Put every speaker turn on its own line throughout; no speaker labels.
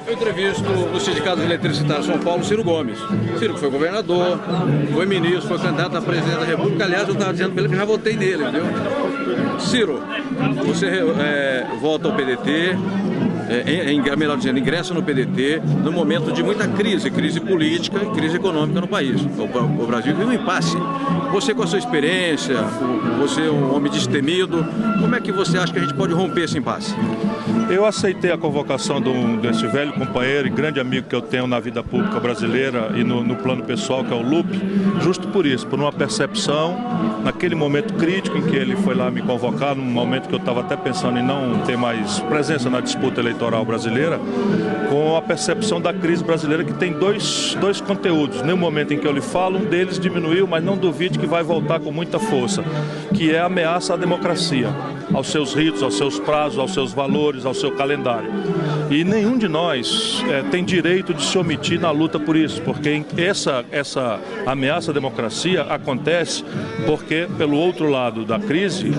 Eu entrevisto o Sindicato de Eletricitários de São Paulo, Ciro Gomes. Ciro que foi governador, foi ministro, foi candidato a presidente da República. Aliás, eu estava dizendo para ele que já votei nele, entendeu? Ciro, você volta ao PDT, melhor dizendo, ingressa no PDT no momento de muita crise política e crise econômica no país. O Brasil vive um impasse. Você, com a sua experiência, você é um homem destemido, como é que você acha que a gente pode romper esse impasse?
Eu aceitei a convocação desse velho companheiro e grande amigo que eu tenho na vida pública brasileira e no plano pessoal, que é o Lupe, justo por isso, por uma percepção, naquele momento crítico em que ele foi lá me convocar, num momento que eu estava até pensando em não ter mais presença na disputa eleitoral brasileira, com a percepção da crise brasileira, que tem dois conteúdos. No momento em que eu lhe falo, um deles diminuiu, mas não duvide que vai voltar com muita força, que é a ameaça à democracia, aos seus ritos, aos seus prazos, aos seus valores, ao seu calendário. E nenhum de nós tem direito de se omitir na luta por isso, porque essa ameaça à democracia acontece porque, pelo outro lado da crise,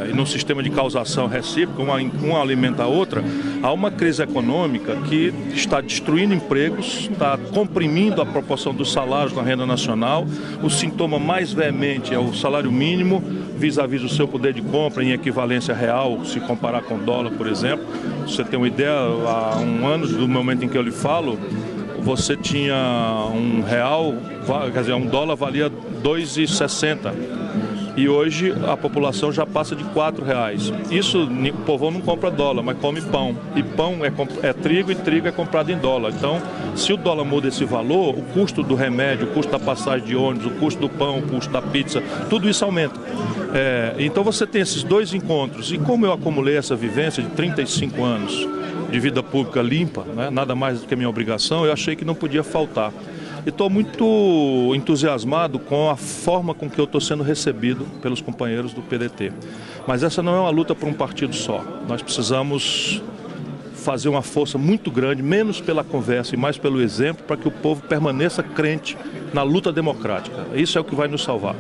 e num sistema de causação recíproca, uma alimenta a outra, há uma crise econômica que está destruindo empregos, está comprimindo a proporção dos salários na renda nacional. O sintoma mais veemente é o salário mínimo, vis-à-vis o seu poder de compra em equivalência real, se comparar com o dólar, por exemplo. Você tem uma ideia, há um ano do momento em que eu lhe falo, você tinha um dólar valia R$ 2,60. E hoje a população já passa de R$4. Isso, o povão não compra dólar, mas come pão. E pão é trigo, e trigo é comprado em dólar. Então, se o dólar muda esse valor, o custo do remédio, o custo da passagem de ônibus, o custo do pão, o custo da pizza, tudo isso aumenta. Então você tem esses dois encontros. E como eu acumulei essa vivência de 35 anos de vida pública limpa, né, nada mais do que a minha obrigação, eu achei que não podia faltar. E estou muito entusiasmado com a forma com que eu estou sendo recebido pelos companheiros do PDT. Mas essa não é uma luta por um partido só. Nós precisamos fazer uma força muito grande, menos pela conversa e mais pelo exemplo, para que o povo permaneça crente na luta democrática. Isso é o que vai nos salvar.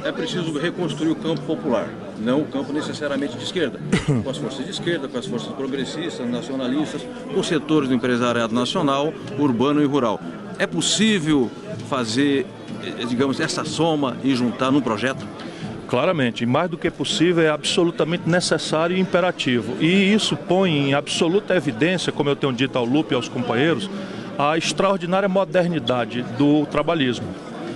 É preciso reconstruir o campo popular, não o campo necessariamente de esquerda. Com as forças de esquerda, com as forças progressistas, nacionalistas, os setores do empresariado nacional, urbano e rural. É possível fazer, digamos, essa soma e juntar num projeto?
Claramente, e mais do que possível, é absolutamente necessário e imperativo. E isso põe em absoluta evidência, como eu tenho dito ao Lupe e aos companheiros, a extraordinária modernidade do trabalhismo.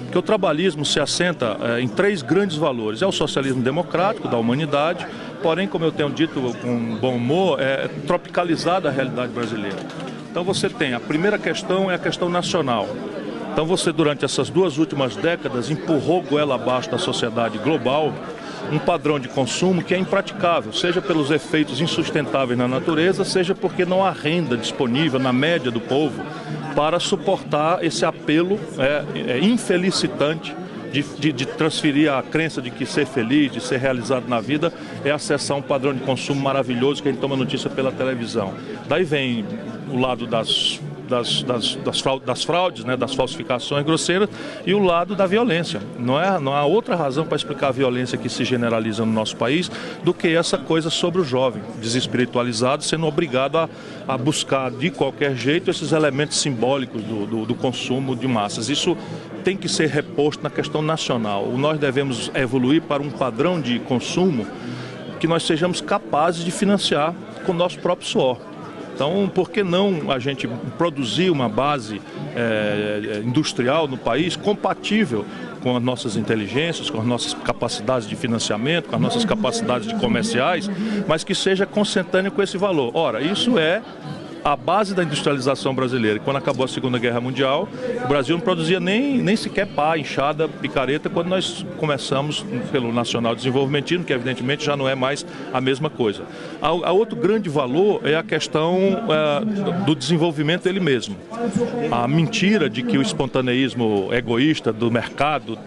Porque o trabalhismo se assenta em três grandes valores. É o socialismo democrático da humanidade, porém, como eu tenho dito com bom humor, é tropicalizada a realidade brasileira. Então você tem, a primeira questão é a questão nacional. Então você, durante essas 2 últimas décadas, empurrou goela abaixo da sociedade global um padrão de consumo que é impraticável, seja pelos efeitos insustentáveis na natureza, seja porque não há renda disponível na média do povo para suportar esse apelo infelicitante de transferir a crença de que ser feliz, de ser realizado na vida, é acessar um padrão de consumo maravilhoso que a gente toma notícia pela televisão. Daí vem o lado das fraudes, né, das falsificações grosseiras, e o lado da violência. Não há outra razão para explicar a violência que se generaliza no nosso país do que essa coisa sobre o jovem desespiritualizado, sendo obrigado a buscar de qualquer jeito esses elementos simbólicos do consumo de massas. Isso tem que ser reposto na questão nacional. Nós devemos evoluir para um padrão de consumo que nós sejamos capazes de financiar com o nosso próprio suor. Então, por que não a gente produzir uma base industrial no país compatível com as nossas inteligências, com as nossas capacidades de financiamento, com as nossas capacidades de comerciais, mas que seja consentâneo com esse valor? Ora, isso é a base da industrialização brasileira. Quando acabou a Segunda Guerra Mundial, o Brasil não produzia nem sequer pá, enxada, picareta, quando nós começamos pelo Nacional Desenvolvimentismo, que evidentemente já não é mais a mesma coisa. A outro grande valor é a questão do desenvolvimento dele mesmo. A mentira de que o espontaneísmo egoísta do mercado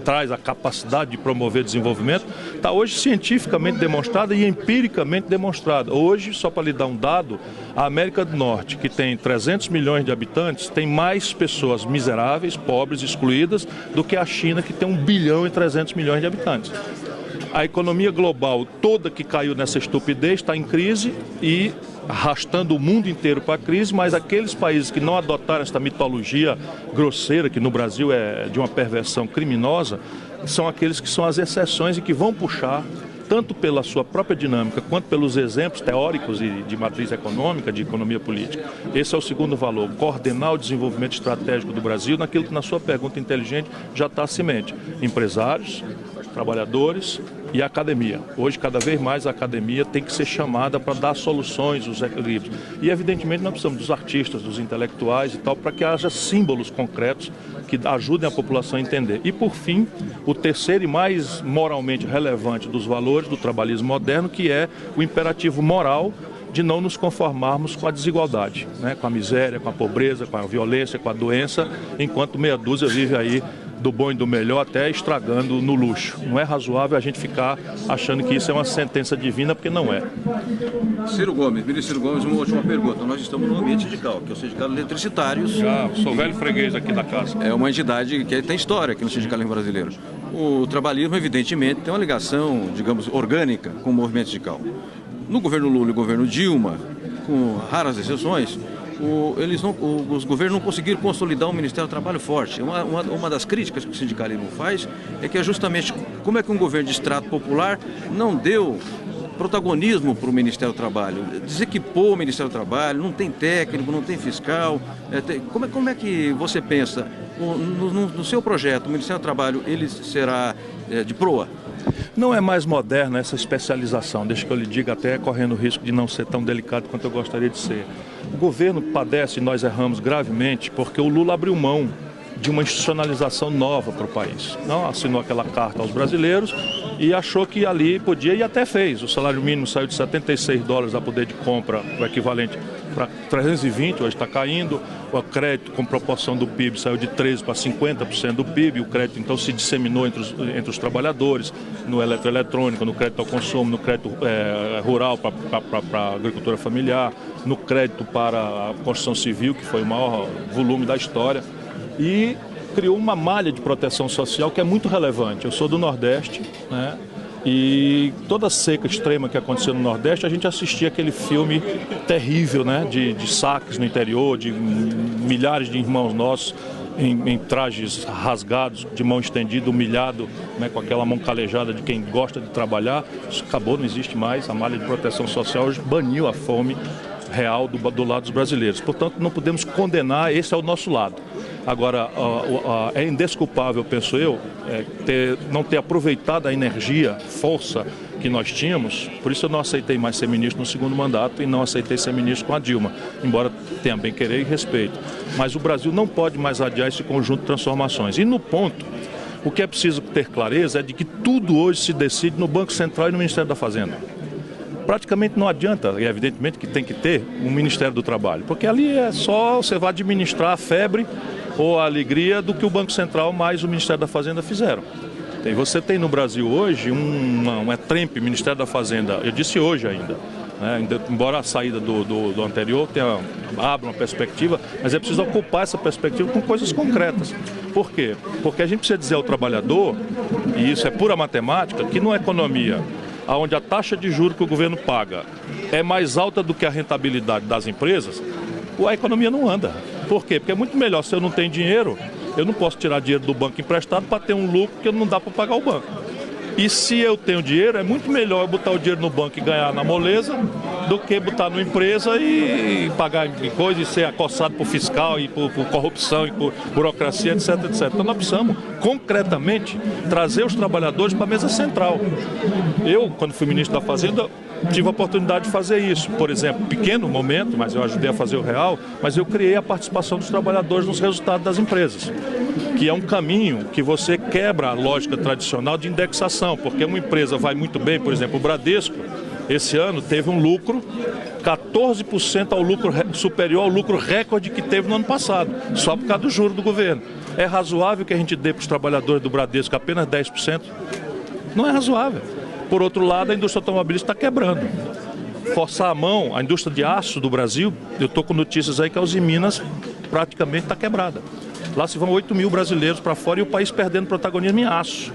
traz a capacidade de promover desenvolvimento está hoje cientificamente demonstrada e empiricamente demonstrada. Hoje, só para lhe dar um dado, a América do Norte, que tem 300 milhões de habitantes, tem mais pessoas miseráveis, pobres, excluídas, do que a China, que tem 1 bilhão e 300 milhões de habitantes. A economia global toda que caiu nessa estupidez está em crise e arrastando o mundo inteiro para a crise, mas aqueles países que não adotaram essa mitologia grosseira, que no Brasil é de uma perversão criminosa, são aqueles que são as exceções e que vão puxar, tanto pela sua própria dinâmica, quanto pelos exemplos teóricos e de matriz econômica, de economia política. Esse é o segundo valor, coordenar o desenvolvimento estratégico do Brasil naquilo que na sua pergunta inteligente já está à semente. Empresários, trabalhadores e a academia. Hoje, cada vez mais, a academia tem que ser chamada para dar soluções, os equilíbrios. E, evidentemente, nós precisamos dos artistas, dos intelectuais e tal, para que haja símbolos concretos que ajudem a população a entender. E, por fim, o terceiro e mais moralmente relevante dos valores do trabalhismo moderno, que é o imperativo moral de não nos conformarmos com a desigualdade, né? Com a miséria, com a pobreza, com a violência, com a doença, enquanto meia dúzia vive aí do bom e do melhor, até estragando no luxo. Não é razoável a gente ficar achando que isso é uma sentença divina, porque não é.
Ciro Gomes, ministro Ciro Gomes, uma última pergunta. Nós estamos no ambiente sindical, que é o Sindicato de Eletricitários.
Já sou velho freguês aqui da casa.
É uma entidade que tem história aqui no sindicalismo brasileiro. O trabalhismo, evidentemente, tem uma ligação, digamos, orgânica com o movimento sindical. No governo Lula e governo Dilma, com raras exceções, os governos não conseguiram consolidar um Ministério do Trabalho forte. Uma das críticas que o sindicalismo faz é que é justamente como é que um governo de extrato popular não deu protagonismo para o Ministério do Trabalho, desequipou o Ministério do Trabalho, não tem técnico, não tem fiscal. Como é que você pensa, no seu projeto, o Ministério do Trabalho, ele será de proa?
Não é mais moderna essa especialização, deixa que eu lhe diga, até correndo o risco de não ser tão delicado quanto eu gostaria de ser. O governo padece, e nós erramos gravemente, porque o Lula abriu mão de uma institucionalização nova para o país. Não assinou aquela carta aos brasileiros e achou que ali podia, e até fez. O salário mínimo saiu de $76 a poder de compra, o equivalente para 320, hoje está caindo. O crédito com proporção do PIB saiu de 13% para 50% do PIB. O crédito então se disseminou entre os trabalhadores, no eletroeletrônico, no crédito ao consumo, no crédito rural para a agricultura familiar, no crédito para a construção civil, que foi o maior volume da história. E criou uma malha de proteção social que é muito relevante. Eu sou do Nordeste, né? E toda a seca extrema que aconteceu no Nordeste, a gente assistia aquele filme terrível, né? De saques no interior, de milhares de irmãos nossos em trajes rasgados, de mão estendida, humilhado, né? Com aquela mão calejada de quem gosta de trabalhar. Isso acabou, não existe mais. A malha de proteção social hoje baniu a fome real do lado dos brasileiros. Portanto, não podemos condenar, esse é o nosso lado. Agora, é indesculpável, penso eu, não ter aproveitado a energia, força que nós tínhamos. Por isso eu não aceitei mais ser ministro no segundo mandato e não aceitei ser ministro com a Dilma, embora tenha bem querer e respeito. Mas o Brasil não pode mais adiar esse conjunto de transformações. E no ponto, o que é preciso ter clareza é de que tudo hoje se decide no Banco Central e no Ministério da Fazenda. Praticamente não adianta, e evidentemente que tem que ter um Ministério do Trabalho, porque ali é só você vai administrar a febre ou a alegria do que o Banco Central mais o Ministério da Fazenda fizeram. E você tem no Brasil hoje um trempe, Ministério da Fazenda, eu disse hoje ainda, né? Embora a saída do anterior abra uma perspectiva, mas é preciso ocupar essa perspectiva com coisas concretas. Por quê? Porque a gente precisa dizer ao trabalhador, e isso é pura matemática, que numa economia onde a taxa de juros que o governo paga é mais alta do que a rentabilidade das empresas, a economia não anda. Por quê? Porque é muito melhor, se eu não tenho dinheiro, eu não posso tirar dinheiro do banco emprestado para ter um lucro que não dá para pagar o banco. E se eu tenho dinheiro, é muito melhor eu botar o dinheiro no banco e ganhar na moleza do que botar numa empresa e pagar em coisa e ser acossado por fiscal e por corrupção e por burocracia, etc, etc. Então nós precisamos, concretamente, trazer os trabalhadores para a mesa central. Eu, quando fui ministro da Fazenda, tive a oportunidade de fazer isso. Por exemplo, pequeno momento, mas eu ajudei a fazer o real, mas eu criei a participação dos trabalhadores nos resultados das empresas, que é um caminho que você quebra a lógica tradicional de indexação, porque uma empresa vai muito bem, por exemplo, o Bradesco, esse ano teve um lucro 14% superior ao lucro recorde que teve no ano passado, só por causa do juro do governo. É razoável que a gente dê para os trabalhadores do Bradesco apenas 10%? Não é razoável. Por outro lado, a indústria automobilística está quebrando. Forçar a mão, a indústria de aço do Brasil, eu estou com notícias aí que a Uzi Minas praticamente está quebrada. Lá se vão 8 mil brasileiros para fora e o país perdendo protagonismo em aço.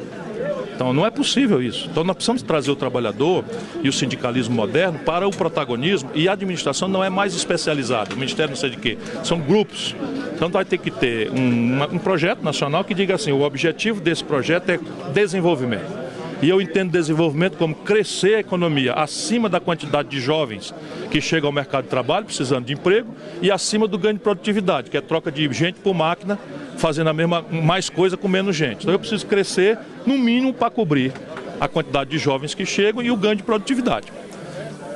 Então não é possível isso. Então nós precisamos trazer o trabalhador e o sindicalismo moderno para o protagonismo, e a administração não é mais especializada, o Ministério não sei de quê, são grupos. Então vai ter que ter um projeto nacional que diga assim, o objetivo desse projeto é desenvolvimento. E eu entendo desenvolvimento como crescer a economia acima da quantidade de jovens que chegam ao mercado de trabalho precisando de emprego e acima do ganho de produtividade, que é troca de gente por máquina, fazendo a mesma mais coisa com menos gente. Então eu preciso crescer no mínimo para cobrir a quantidade de jovens que chegam e o ganho de produtividade.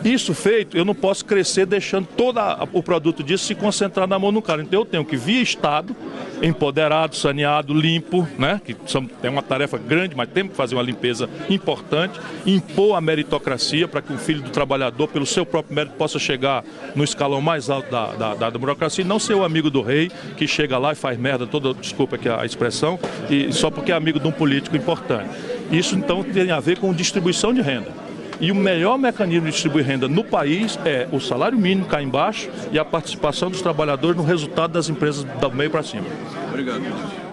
Isso feito, eu não posso crescer deixando todo o produto disso se concentrar na mão do cara. Então eu tenho que, via Estado, empoderado, saneado, limpo, né? Que é uma tarefa grande, mas temos que fazer uma limpeza importante, impor a meritocracia para que o filho do trabalhador, pelo seu próprio mérito, possa chegar no escalão mais alto da burocracia e não ser o amigo do rei que chega lá e faz merda toda, desculpa aqui a expressão, e só porque é amigo de um político importante. Isso então tem a ver com distribuição de renda. E o melhor mecanismo de distribuir renda no país é o salário mínimo cá embaixo e a participação dos trabalhadores no resultado das empresas do meio para cima.
Obrigado.